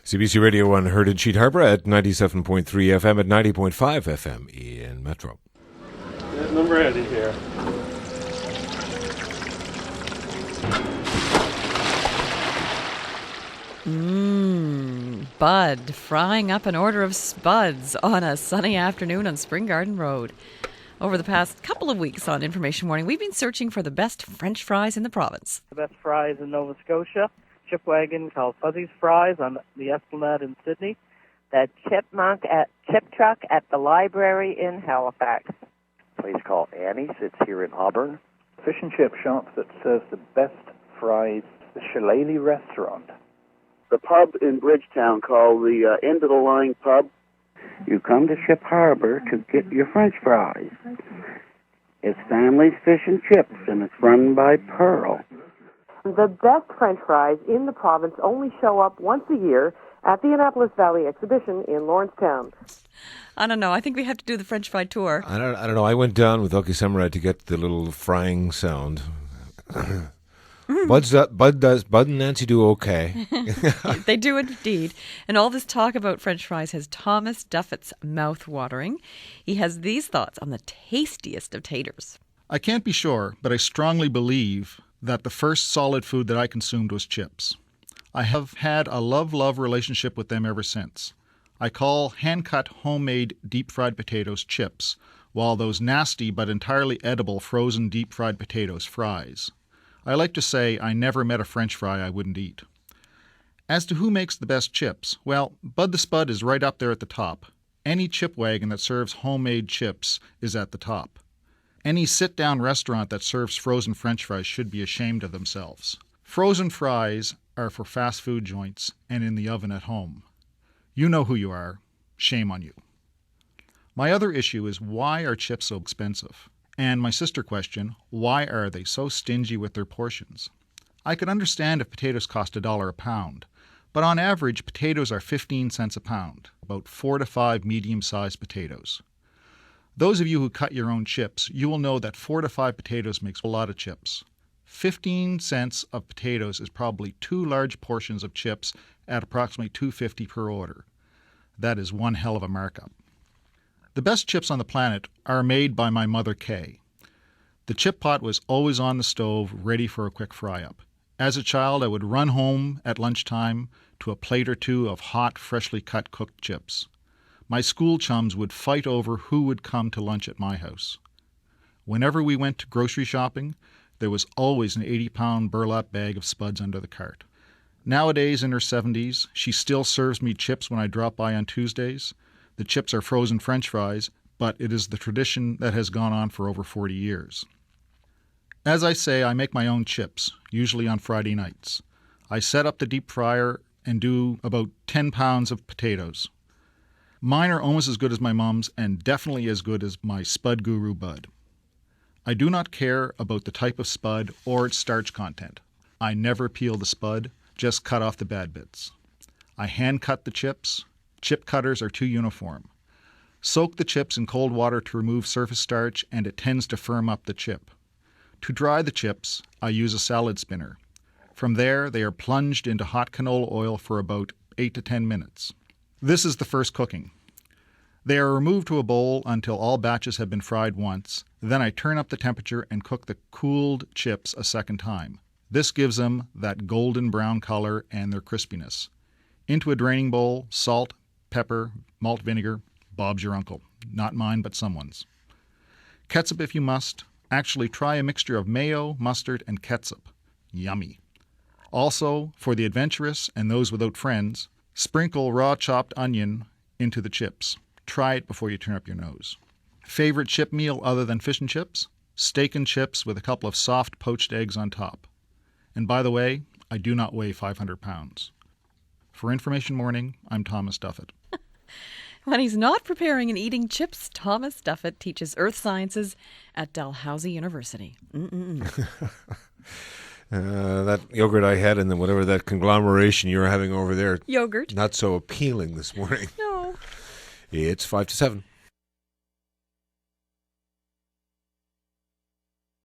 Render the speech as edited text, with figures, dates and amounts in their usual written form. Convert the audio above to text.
CBC Radio 1 heard in Sheet Harbour at 97.3 FM, at 90.5 FM in Metro. I'm ready here. Bud frying up an order of spuds on a sunny afternoon on Spring Garden Road. Over the past couple of weeks on Information Morning, we've been searching for the best French fries in the province. The best fries in Nova Scotia. Chip wagon called Fuzzy's Fries on the Esplanade in Sydney. The Chip Truck at the library in Halifax. A place called Annie's. It's here in Auburn. Fish and chip shop that serves the best fries. The Shillelagh Restaurant. The pub in Bridgetown called the End of the Line Pub. You come to Ship Harbor to get your French fries. It's Family's Fish and Chips, and it's run by Pearl. The best French fries in the province only show up once a year at the Annapolis Valley Exhibition in Lawrencetown. I don't know. I think we have to do the French fry tour. I don't know. I went down with Oki Samurai to get the little frying sound. Bud and Nancy do okay. They do indeed. And all this talk about French fries has Thomas Duffett's mouth watering. He has these thoughts on the tastiest of taters. I can't be sure, but I strongly believe that the first solid food that I consumed was chips. I have had a love-love relationship with them ever since. I call hand-cut homemade deep-fried potatoes chips, while those nasty but entirely edible frozen deep-fried potatoes fries. I like to say I never met a French fry I wouldn't eat. As to who makes the best chips, well, Bud the Spud is right up there at the top. Any chip wagon that serves homemade chips is at the top. Any sit-down restaurant that serves frozen French fries should be ashamed of themselves. Frozen fries are for fast food joints and in the oven at home. You know who you are. Shame on you. My other issue is, why are chips so expensive? And my sister question, why are they so stingy with their portions? I could understand if potatoes cost $1 a pound, but on average, potatoes are 15 cents a pound, about 4 to 5 medium-sized potatoes. Those of you who cut your own chips, you will know that 4 to 5 potatoes makes a lot of chips. 15 cents of potatoes is probably 2 large portions of chips at approximately $2.50 per order. That is one hell of a markup. The best chips on the planet are made by my mother, Kay. The chip pot was always on the stove, ready for a quick fry-up. As a child, I would run home at lunchtime to a plate or two of hot, freshly cut cooked chips. My school chums would fight over who would come to lunch at my house. Whenever we went to grocery shopping, there was always an 80-pound burlap bag of spuds under the cart. Nowadays, in her 70s, she still serves me chips when I drop by on Tuesdays. The chips are frozen French fries, but it is the tradition that has gone on for over 40 years. As I say, I make my own chips, usually on Friday nights. I set up the deep fryer and do about 10 pounds of potatoes. Mine are almost as good as my mom's and definitely as good as my Spud Guru Bud. I do not care about the type of spud or its starch content. I never peel the spud, just cut off the bad bits. I hand cut the chips. Chip cutters are too uniform. Soak the chips in cold water to remove surface starch, and it tends to firm up the chip. To dry the chips, I use a salad spinner. From there, they are plunged into hot canola oil for about 8 to 10 minutes. This is the first cooking. They are removed to a bowl until all batches have been fried once. Then I turn up the temperature and cook the cooled chips a second time. This gives them that golden brown color and their crispiness. Into a draining bowl, salt, pepper, malt vinegar. Bob's your uncle. Not mine, but someone's. Ketchup if you must. Actually, try a mixture of mayo, mustard, and ketchup. Yummy. Also, for the adventurous and those without friends, sprinkle raw chopped onion into the chips. Try it before you turn up your nose. Favorite chip meal other than fish and chips? Steak and chips with a couple of soft poached eggs on top. And by the way, I do not weigh 500 pounds. For Information Morning, I'm Thomas Duffett. When he's not preparing and eating chips, Thomas Duffett teaches earth sciences at Dalhousie University. That yogurt I had and then whatever that conglomeration you're having over there. Yogurt. Not so appealing this morning. No. It's 5 to 7.